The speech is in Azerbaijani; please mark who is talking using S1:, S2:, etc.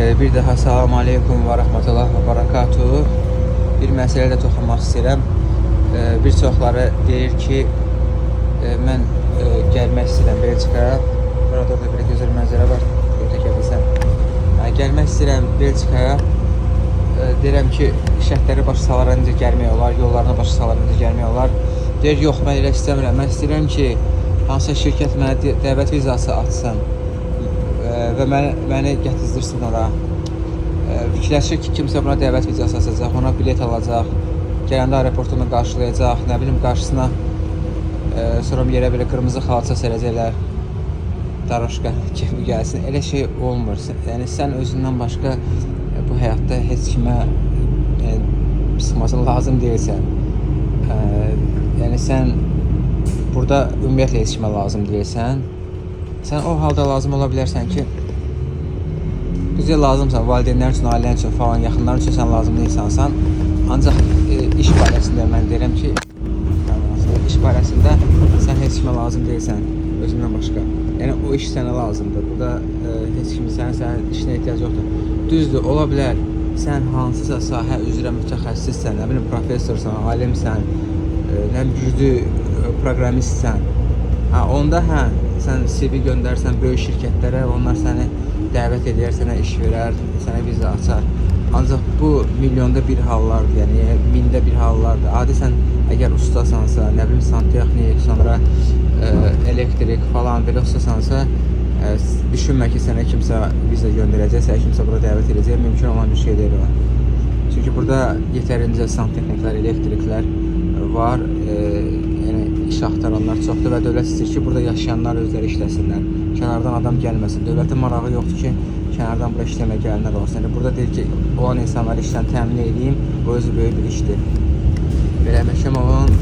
S1: Bir daha salam aleykum və rəhmətullah və barakatuhu. Bir məsələyə də toxunmaq istəyirəm. Bir çoxları deyir ki, mən gəlmək istəyirəm Belçikaya. Burada da bir gözəl mənzərə var. Çəkə bilsəm. Gəlmək istəyirəm Belçikaya. Deyirəm ki, şərtləri başa salaram, necə gəlmək olar, yollarına başa salaram, necə gəlmək olar. Deyir, yox, mən elə istəmirəm. Mən istəyirəm ki, hansısa şirkət mənə dəvət vizası açsın və məni gətizdirsin ora. Fikirləşir ki, kimsə buna dəvət vizası açacaq, ona bilet alacaq, gələndə aeroportunu qarşılayacaq, nə bilim, qarşısına sonra yerə belə qırmızı xalça sərəcəklər, daroşka kimi gəlsin. Elə şey olmur. Yəni, sən özündən başqa bu həyatda heç kimə sıxmasın lazım deyilsən. Yəni, sən burada ümumiyyətlə heç kimə lazım deyilsən. Sən o halda lazım ola bilərsən ki, güzel lazımsan, valideynlər üçün, ailən üçün falan, yaxınların üçün sən lazım deyilsən. Ancaq iş barəsində mən deyirəm ki, iş barəsində sən heç kimə lazım deyilsən, özündən başqa. Yəni, o iş sənə lazımdır. Burada heç kim sənin işinə ehtiyac yoxdur. Düzdür, ola bilər, sən hansısa sahə üzrə mütəxəssissən, nə bilim, professorsan, alimsən, nə güclü proqramistsən. Onda sən CV göndərsən böyük şirkətlərə, onlar səni dəvət edər, sənə iş verər, sənə viza açar. Ancaq bu milyonda bir hallardır, yəni mində bir hallardır. Adi sən əgər ustasansa, nə bilim, santexnik, sonra elektrik falan belə ustasansa, düşünmə ki, sənə kimsə viza göndərəcək, sənə kimsə bura dəvət edəcək, mümkün olan bir şey deyil o. Çünki burada yetərincə santexniklər, elektriklər var, yəni iş axtaranlar çoxdur və dövlət istəyir ki, burada yaşayanlar özləri işləsinlər. Kənardan adam gəlməsin. Dövlətin marağı yoxdur ki, kənardan bura işləmə gəlinlər olsun. Yəni, burada deyir ki, olan insanları işdən təmin edeyim, bu özü böyük bir işdir. Belə əməkəm olan